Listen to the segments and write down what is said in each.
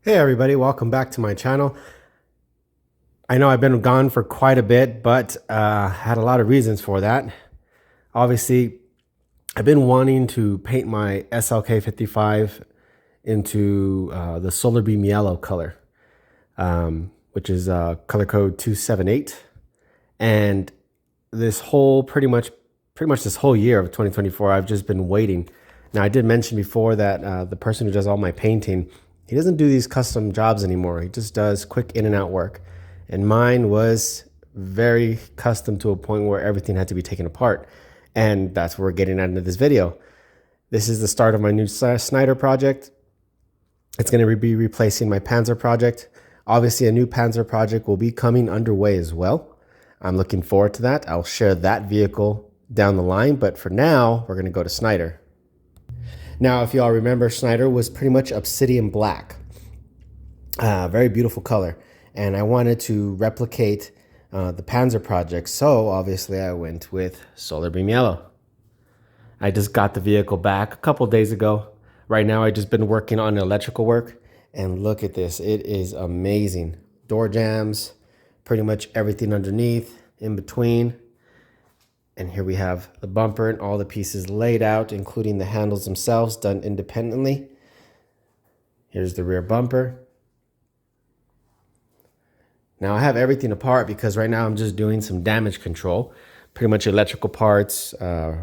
Hey everybody, welcome back to my channel. I know I've been gone for quite a bit, but had a lot of reasons for that. Obviously, I've been wanting to paint my SLK55 into the Solarbeam yellow color, which is color code 278. And this whole pretty much this whole year of 2024, I've just been waiting. Now, I did mention before that the person who does all my painting, he doesn't do these custom jobs anymore. He just does quick in and out work. And mine was very custom to a point where everything had to be taken apart. And that's what we're getting at into this video. This is the start of my new Snyder project. It's going to be replacing my Panzer project. Obviously, a new Panzer project will be coming underway as well. I'm looking forward to that. I'll share that vehicle down the line. But for now, we're going to go to Snyder. Now, if you all remember, Snyder was pretty much obsidian black. Very beautiful color. And I wanted to replicate the Panzer project. So obviously I went with Solarbeam yellow. I just got the vehicle back a couple days ago. Right now, I've just been working on electrical work. And look at this. It is amazing. Door jambs, pretty much everything underneath, in between. And here we have the bumper and all the pieces laid out, including the handles themselves, done independently. Here's the rear bumper. Now I have everything apart because right now I'm just doing some damage control. Pretty much electrical parts,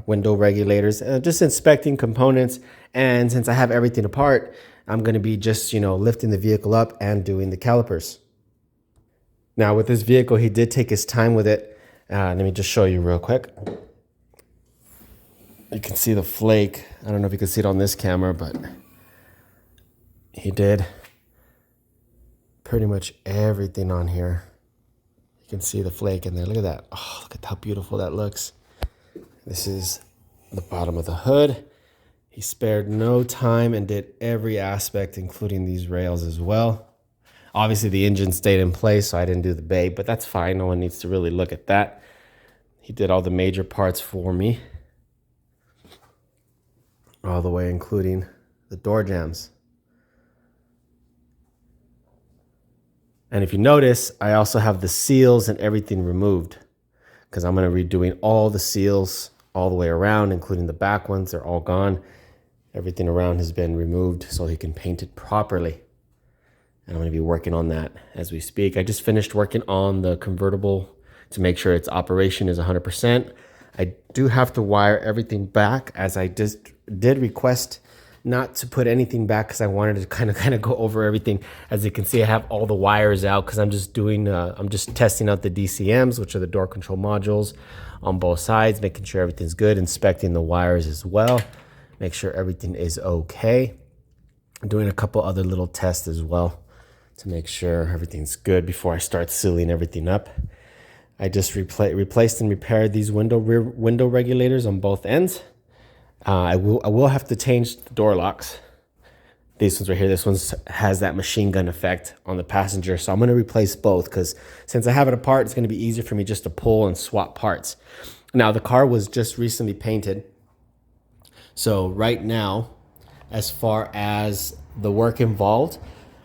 window regulators, just inspecting components. And since I have everything apart, I'm going to be just, lifting the vehicle up and doing the calipers. Now with this vehicle, he did take his time with it. Let me just show you real quick. You can see the flake. I don't know if you can see it on this camera, but he did pretty much everything on here. You can see the flake in there. Look at that. Oh, look at how beautiful that looks. This is the bottom of the hood. He spared no time and did every aspect, including these rails as well. Obviously, the engine stayed in place, so I didn't do the bay, but that's fine. No one needs to really look at that. He did all the major parts for me, all the way, including the door jambs. And if you notice, I also have the seals and everything removed because I'm going to be redoing all the seals all the way around, including the back ones. They're all gone. Everything around has been removed so he can paint it properly. And I'm going to be working on that as we speak. I just finished working on the convertible to make sure its operation is 100%. I do have to wire everything back, as I just did request not to put anything back because I wanted to kind of go over everything. As you can see, I have all the wires out because I'm just testing out the DCMs, which are the door control modules, on both sides, making sure everything's good, inspecting the wires as well, make sure everything is okay. I'm doing a couple other little tests as well to make sure everything's good before I start sealing everything up. I just replaced and repaired these rear window regulators on both ends. I will have to change the door locks. These ones right here, this one has that machine gun effect on the passenger. So I'm going to replace both because since I have it apart, it's going to be easier for me just to pull and swap parts. Now, the car was just recently painted. So right now, as far as the work involved,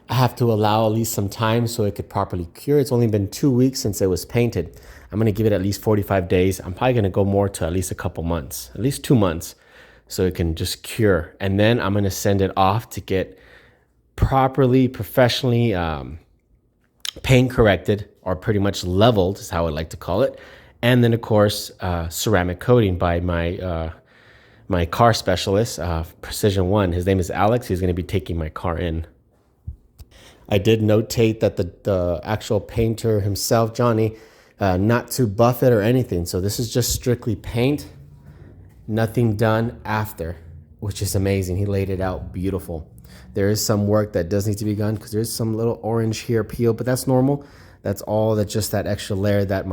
I have to allow at least some time so it could properly cure. It's only been 2 weeks since it was painted. I'm going to give it at least 45 days. I'm probably going to go more to at least a couple months, at least 2 months, so it can just cure. And then I'm going to send it off to get properly, professionally paint corrected, or pretty much leveled is how I like to call it. And then, of course, ceramic coating by my car specialist, Precision One. His name is Alex. He's going to be taking my car in. I did notate that the actual painter himself, Johnny, not to buff it or anything. So this is just strictly paint, nothing done after, which is amazing. He laid it out beautiful. There is some work that does need to be done because there's some little orange here peel, but that's normal. That's all. That's just that extra layer that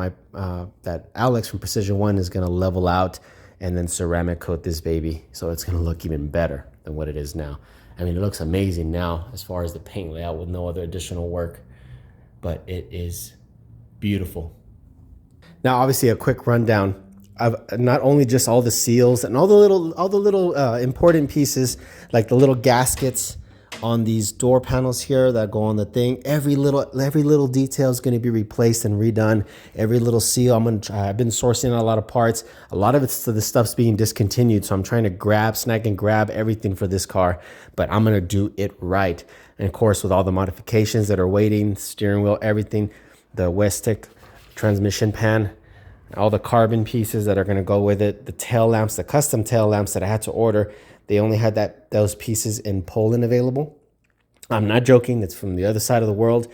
that Alex from Precision One is going to level out and then ceramic coat this baby. So it's going to look even better than what it is now. I mean, it looks amazing now as far as the paint layout with no other additional work, but it is beautiful. Now, obviously, a quick rundown of not only just all the seals and all the little important pieces, like the little gaskets on these door panels here that go on the thing. Every little detail is going to be replaced and redone. Every little seal. I've been sourcing a lot of parts. A lot of the stuff's being discontinued, so I'm trying to snag and grab everything for this car. But I'm going to do it right. And of course, with all the modifications that are waiting, steering wheel, everything, the Westech transmission pan, all the carbon pieces that are going to go with it, the tail lamps, the custom tail lamps that I had to order. They only had those pieces in Poland available. I'm not joking. It's from the other side of the world.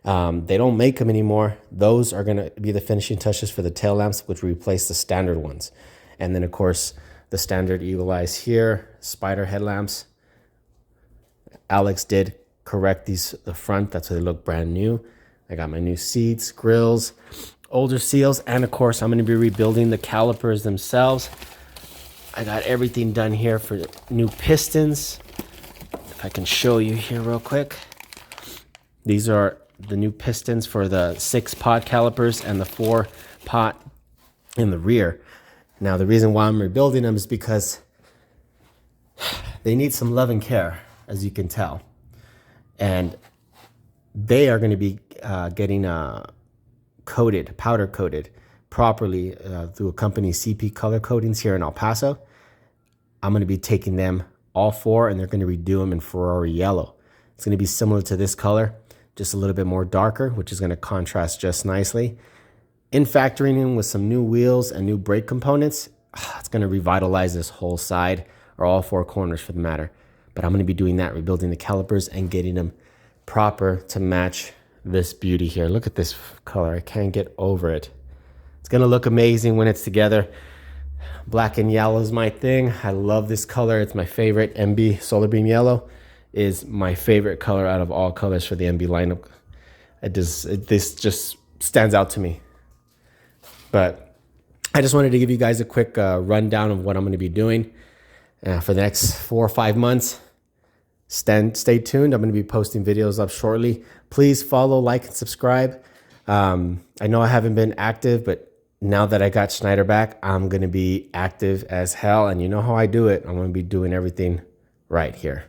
They don't make them anymore. Those are going to be the finishing touches for the tail lamps, which replace the standard ones. And then, of course, the standard Eagle Eyes here, spider headlamps. Alex did correct the front. That's why they look brand new. I got my new seats, grills, older seals, and of course, I'm going to be rebuilding the calipers themselves. I got everything done here for new pistons. If I can show you here real quick. These are the new pistons for the 6-pot calipers and the 4-pot in the rear. Now, the reason why I'm rebuilding them is because they need some love and care, as you can tell. And they are going to be getting powder coated properly through a company, CP Color Coatings, here in El Paso. I'm going to be taking them all 4, and they're going to redo them in Ferrari yellow. It's going to be similar to this color, just a little bit more darker, which is going to contrast just nicely. In factoring in with some new wheels and new brake components, it's going to revitalize this whole side, or all 4 corners for the matter. But I'm going to be doing that, rebuilding the calipers and getting them proper to match this beauty here. Look at this color. I can't get over it. It's going to look amazing when it's together. Black and yellow is my thing. I love this color. It's my favorite. MB Solarbeam yellow is my favorite color out of all colors for the MB lineup. This just stands out to me. But I just wanted to give you guys a quick rundown of what I'm going to be doing for the next 4 or 5 months. Stay tuned. I'm going to be posting videos up shortly. Please follow, like, and subscribe. I know I haven't been active, but now that I got Schneider back, I'm going to be active as hell. And you know how I do it. I'm going to be doing everything right here.